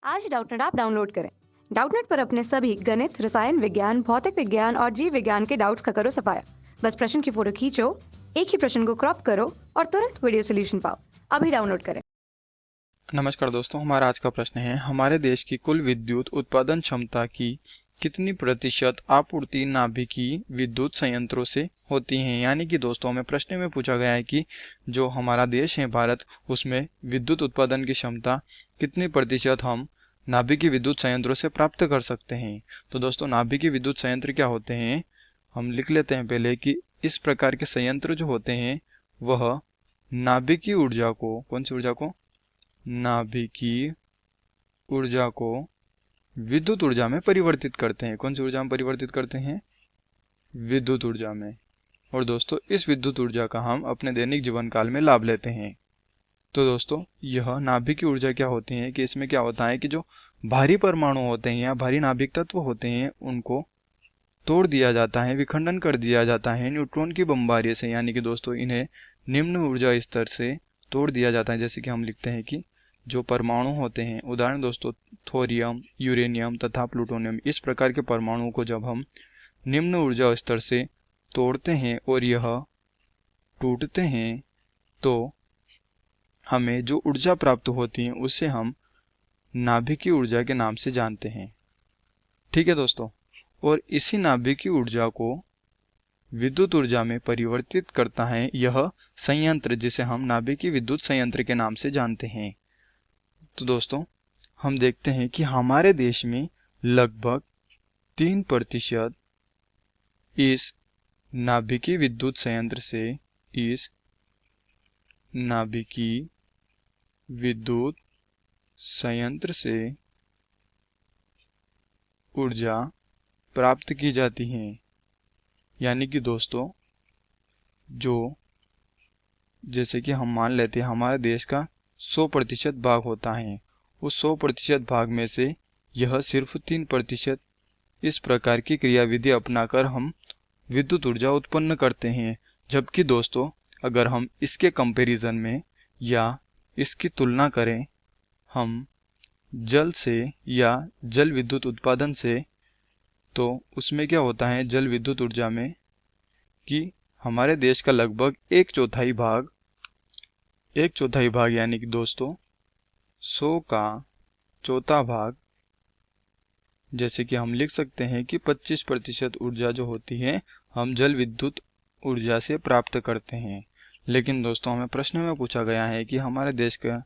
आज ही Doubtnut app download करें। Doubtnut पर अपने सभी गणित, रसायन विज्ञान, भौतिक विज्ञान और जीव विज्ञान के डाउट्स का करो सफाया। बस प्रश्न की फोटो खींचो, एक ही प्रश्न को क्रॉप करो और तुरंत वीडियो सोल्यूशन पाओ। अभी डाउनलोड करें। नमस्कार दोस्तों, हमारा आज का प्रश्न है हमारे देश की कुल विद्युत उत्पादन क्षमता की कितनी प्रतिशत आपूर्ति नाभिकीय विद्युत संयंत्रों से होती है। यानी कि दोस्तों हमें प्रश्न में पूछा गया है कि जो हमारा देश है भारत, उसमें विद्युत उत्पादन की क्षमता कितनी प्रतिशत हम नाभिकीय विद्युत संयंत्रों से प्राप्त कर सकते हैं। तो दोस्तों नाभिकीय विद्युत संयंत्र क्या होते हैं, हम लिख लेते हैं पहले कि इस प्रकार के संयंत्र जो होते हैं वह नाभिकीय ऊर्जा को, कौन सी ऊर्जा को, नाभिकीय ऊर्जा को विद्युत ऊर्जा में परिवर्तित करते हैं। कौन सी ऊर्जा में परिवर्तित करते हैं, विद्युत ऊर्जा में। और दोस्तों इस विद्युत ऊर्जा का हम अपने दैनिक जीवन काल में लाभ लेते हैं। तो दोस्तों यह नाभिकीय ऊर्जा क्या होती है कि इसमें क्या होता है कि जो भारी परमाणु होते हैं या भारी नाभिक तत्व होते हैं उनको तोड़ दिया जाता है, विखंडन कर दिया जाता है न्यूट्रॉन की बमबारी से। यानी कि दोस्तों इन्हें निम्न ऊर्जा स्तर से तोड़ दिया जाता है। जैसे कि हम लिखते हैं कि जो परमाणु होते हैं, उदाहरण दोस्तों थोरियम, यूरेनियम तथा प्लूटोनियम, इस प्रकार के परमाणुओं को जब हम निम्न ऊर्जा स्तर से तोड़ते हैं और यह टूटते हैं तो हमें जो ऊर्जा प्राप्त होती है उसे हम नाभिकीय ऊर्जा के नाम से जानते हैं। ठीक है दोस्तों, और इसी नाभिकीय ऊर्जा को विद्युत ऊर्जा में परिवर्तित करता है यह संयंत्र, जिसे हम नाभिकीय विद्युत संयंत्र के नाम से जानते हैं। तो दोस्तों हम देखते हैं कि हमारे देश में लगभग 3% इस नाभिकीय विद्युत संयंत्र से, इस नाभिकीय विद्युत संयंत्र से ऊर्जा प्राप्त की जाती है। यानी कि दोस्तों जो, जैसे कि हम मान लेते हैं हमारे देश का 100% भाग होता है, उस 100% भाग में से यह सिर्फ 3% इस प्रकार की क्रियाविधि अपनाकर हम विद्युत ऊर्जा उत्पन्न करते हैं। जबकि दोस्तों अगर हम इसके कंपैरिजन में या इसकी तुलना करें हम जल से या जल विद्युत उत्पादन से, तो उसमें क्या होता है जल विद्युत ऊर्जा में कि हमारे देश का लगभग एक चौथाई भाग यानी कि दोस्तों 100 का चौथा भाग, जैसे कि हम लिख सकते हैं कि 25% ऊर्जा जो होती है हम जल विद्युत ऊर्जा से प्राप्त करते हैं। लेकिन दोस्तों हमें प्रश्न में पूछा गया है कि हमारे देश का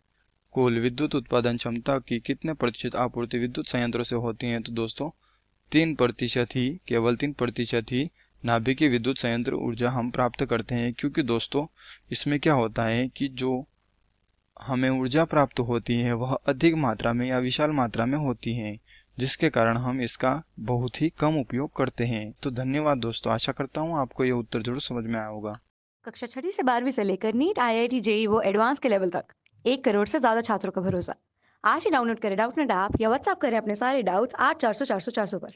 कुल विद्युत उत्पादन क्षमता की कितने प्रतिशत आपूर्ति विद्युत संयंत्रों से होती है। तो दोस्तों 3% ही, केवल 3% ही नाभिकीय विद्युत संयंत्र ऊर्जा हम प्राप्त करते हैं। क्योंकि दोस्तों इसमें क्या होता है कि जो हमें ऊर्जा प्राप्त होती है वह अधिक मात्रा में या विशाल मात्रा में होती है, जिसके कारण हम इसका बहुत ही कम उपयोग करते हैं। तो धन्यवाद दोस्तों, आशा करता हूँ आपको यह उत्तर जरूर समझ में आया होगा। कक्षा 6 से 12वीं से लेकर नीट, IIT, JEE वो एडवांस के लेवल तक 1 करोड़ से ज्यादा छात्रों का भरोसा। आज ही डाउनलोड करें डाउटनेट ऐप या व्हाट्सएप करें अपने सारे डाउट्स 8400 400 400 पर।